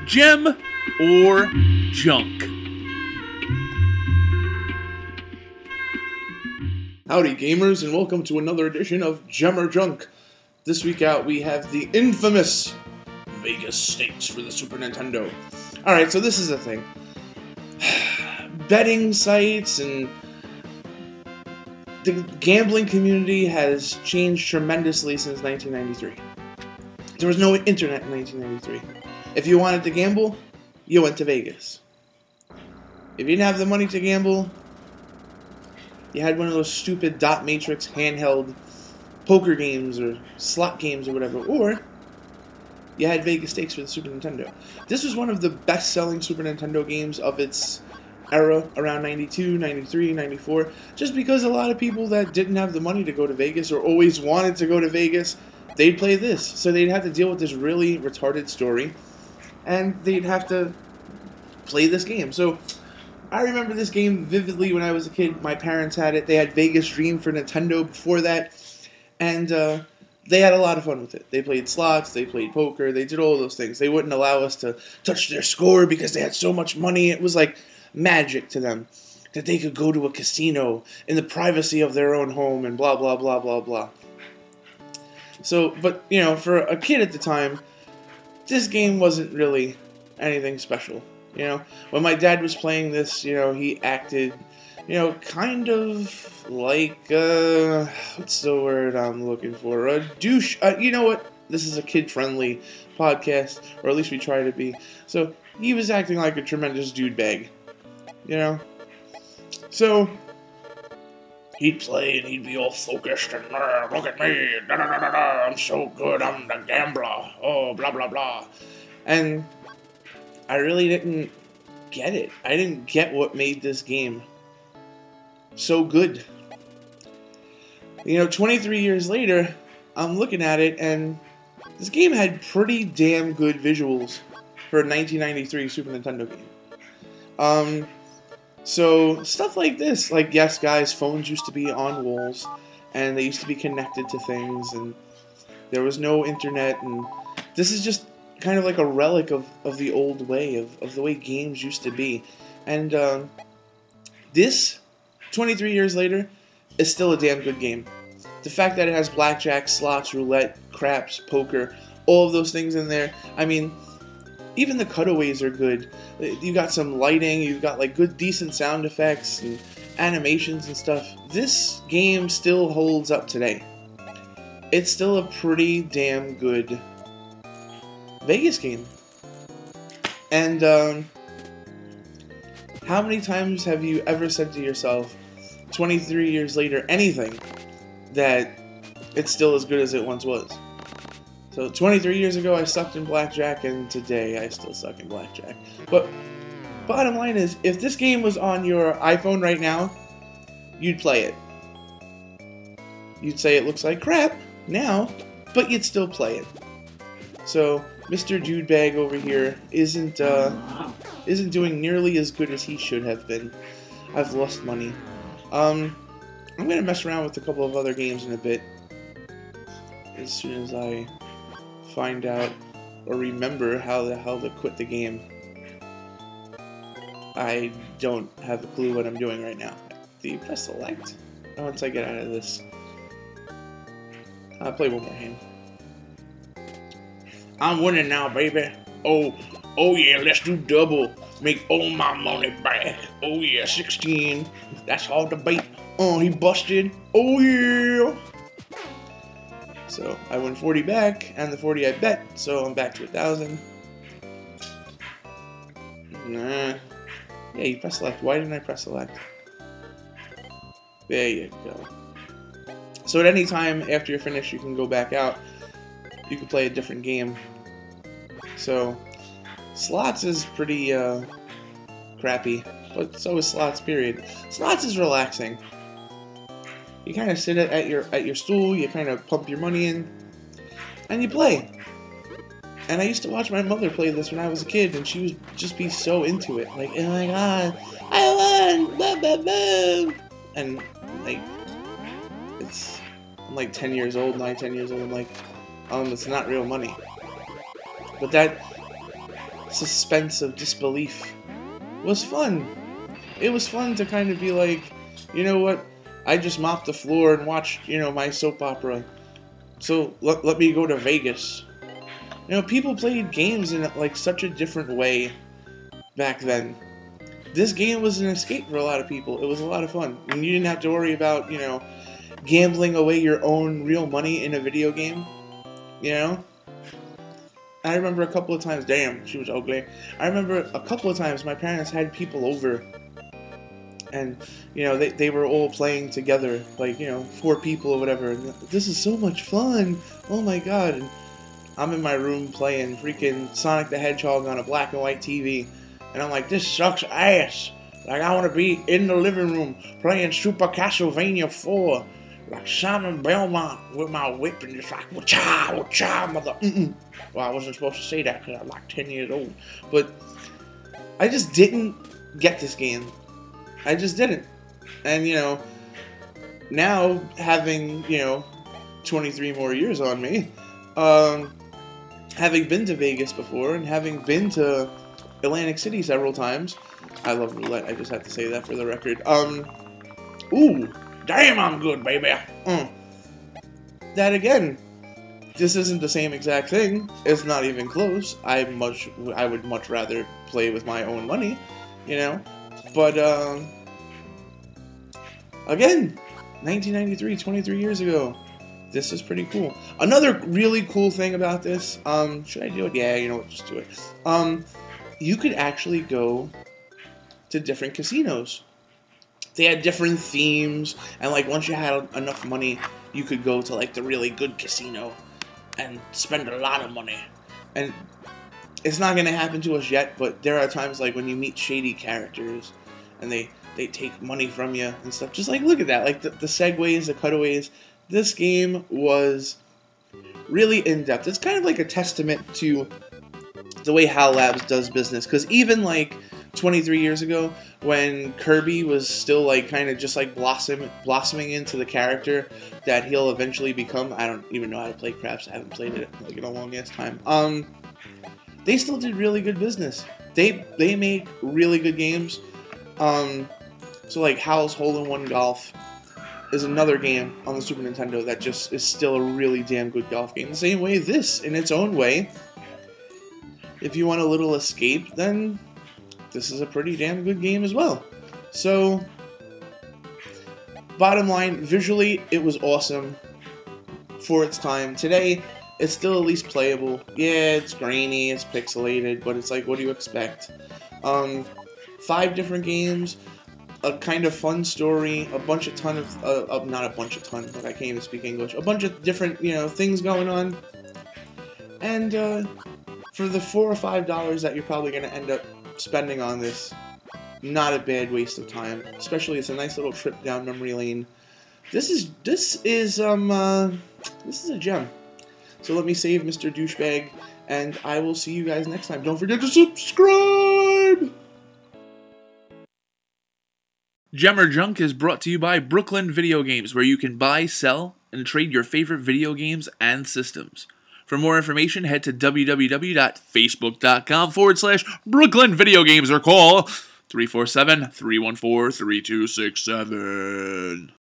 Gem or junk? Howdy gamers, and welcome to another edition of Gem or Junk. This week out we have the infamous Vegas stakes for the Super Nintendo. Alright, so this is the thing. Betting sites and the gambling community has changed tremendously since 1993. There was no internet in 1993. If you wanted to gamble, you went to Vegas. If you didn't have the money to gamble, you had one of those stupid dot matrix handheld poker games or slot games or whatever, or you had Vegas stakes for the Super Nintendo. This was one of the best-selling Super Nintendo games of its era, around 92, 93, 94, just because a lot of people that didn't have the money to go to Vegas or always wanted to go to Vegas, they'd play this. So they'd have to deal with this really retarded story, and they'd have to play this game. So I remember this game vividly when I was a kid. My parents had it. They had Vegas Dream for Nintendo before that, and they had a lot of fun with it. They played slots, they played poker, they did all those things. They wouldn't allow us to touch their score because they had so much money. It was like magic to them that they could go to a casino in the privacy of their own home and blah, blah, blah, blah, blah. So, but, you know, for a kid at the time, this game wasn't really anything special. You know, when my dad was playing this, you know, he acted, you know, kind of like, what's the word I'm looking for? A douche. You know what? This is a kid-friendly podcast, or at least we try to be. So, he was acting like a tremendous dude bag, you know? So, he'd play and he'd be all focused and, look at me, da-da-da-da-da, I'm so good, I'm the gambler, oh, blah, blah, blah. And I really didn't get it. I didn't get what made this game so good. You know, 23 years later, I'm looking at it, and this game had pretty damn good visuals for a 1993 Super Nintendo game. So, stuff like this, like, yes, guys, phones used to be on walls, and they used to be connected to things, and there was no internet, and this is just kind of like a relic of the old way, of the way games used to be. And this, 23 years later, is still a damn good game. The fact that it has blackjack, slots, roulette, craps, poker, all of those things in there, I mean, even the cutaways are good. You got some lighting, you've got like good decent sound effects and animations and stuff. This game still holds up today. It's still a pretty damn good Vegas game. And how many times have you ever said to yourself, 23 years later, anything, that it's still as good as it once was? So 23 years ago I sucked in blackjack, and today I still suck in blackjack. But bottom line is, if this game was on your iPhone right now, you'd play it. You'd say it looks like crap now, but you'd still play it. So Mr. Dudebag over here isn't doing nearly as good as he should have been. I've lost money. I'm gonna mess around with a couple of other games in a bit, as soon as I find out or remember how the hell to quit the game. I don't have a clue what I'm doing right now. Do you press select? Once I get out of this, I'll play one more hand. I'm winning now, baby. Oh yeah, let's do double. Make all my money back. Oh yeah, 16. That's hard to beat. Oh, he busted. Oh yeah. So I win 40 back, and the 40 I bet, so I'm back to 1,000. Nah. Yeah, you press select. Why didn't I press select? There you go. So at any time after you're finished, you can go back out. You can play a different game. So slots is pretty crappy, but so is slots, period. Slots is relaxing. You kind of sit at your stool, you kind of pump your money in, and you play. And I used to watch my mother play this when I was a kid, and she would just be so into it. Like, oh my god, I won! Blah, blah, blah. And, like, I'm like 10 years old, 9, 10 years old, I'm like, it's not real money. But suspense of disbelief was fun. It was fun to kind of be like, you know what, I just mopped the floor and watched, you know, my soap opera. So let me go to Vegas. You know, people played games in like such a different way back then. This game was an escape for a lot of people. It was a lot of fun. And you didn't have to worry about, you know, gambling away your own real money in a video game. You know? I remember a couple of times, damn, she was ugly. I remember a couple of times my parents had people over. And, you know, they were all playing together. Like, you know, 4 people or whatever. And this is so much fun. Oh my god. And I'm in my room playing freaking Sonic the Hedgehog on a black and white TV. And I'm like, this sucks ass. Like, I want to be in the living room playing Super Castlevania 4. Like Simon Belmont with my whip and just like, wa-cha, wa-cha, mother. Well, I wasn't supposed to say that because I'm like 10 years old. But I just didn't get this game. I just didn't. And, you know, now having, you know, 23 more years on me, having been to Vegas before and having been to Atlantic City several times, I love roulette, I just have to say that for the record. Ooh, damn, I'm good, baby. That again, this isn't the same exact thing. It's not even close. I would much rather play with my own money, you know. But, again, 1993, 23 years ago. This is pretty cool. Another really cool thing about this, should I do it? Yeah, you know what, just do it. You could actually go to different casinos. They had different themes, and like once you had enough money, you could go to like the really good casino and spend a lot of money. And it's not going to happen to us yet, but there are times like when you meet shady characters and they take money from you and stuff. Just like, look at that, like the segues, the cutaways. This game was really in-depth. It's kind of like a testament to the way HAL Labs does business, because even like 23 years ago, when Kirby was still like kind of just like blossoming into the character that he'll eventually become. I don't even know how to play craps. I haven't played it like in a long ass time. They still did really good business. They make really good games. So like HAL's Hole-in-One Golf is another game on the Super Nintendo that just is still a really damn good golf game. The same way this, in its own way, if you want a little escape, then this is a pretty damn good game as well. So, bottom line, visually, it was awesome for its time. Today, it's still at least playable. Yeah, it's grainy, it's pixelated, but it's like, what do you expect? 5 different games, a kind of fun story, not a bunch of ton, but I can't even speak English. A bunch of different, you know, things going on. And, for the $4 or $5 that you're probably going to end up spending on this, not a bad waste of time. Especially, it's a nice little trip down memory lane. This is a gem. So let me save Mr. Douchebag, and I will see you guys next time. Don't forget to subscribe! Gem or Junk is brought to you by Brooklyn Video Games, where you can buy, sell, and trade your favorite video games and systems. For more information, head to www.facebook.com/Brooklyn Video Games or call 347-314-3267.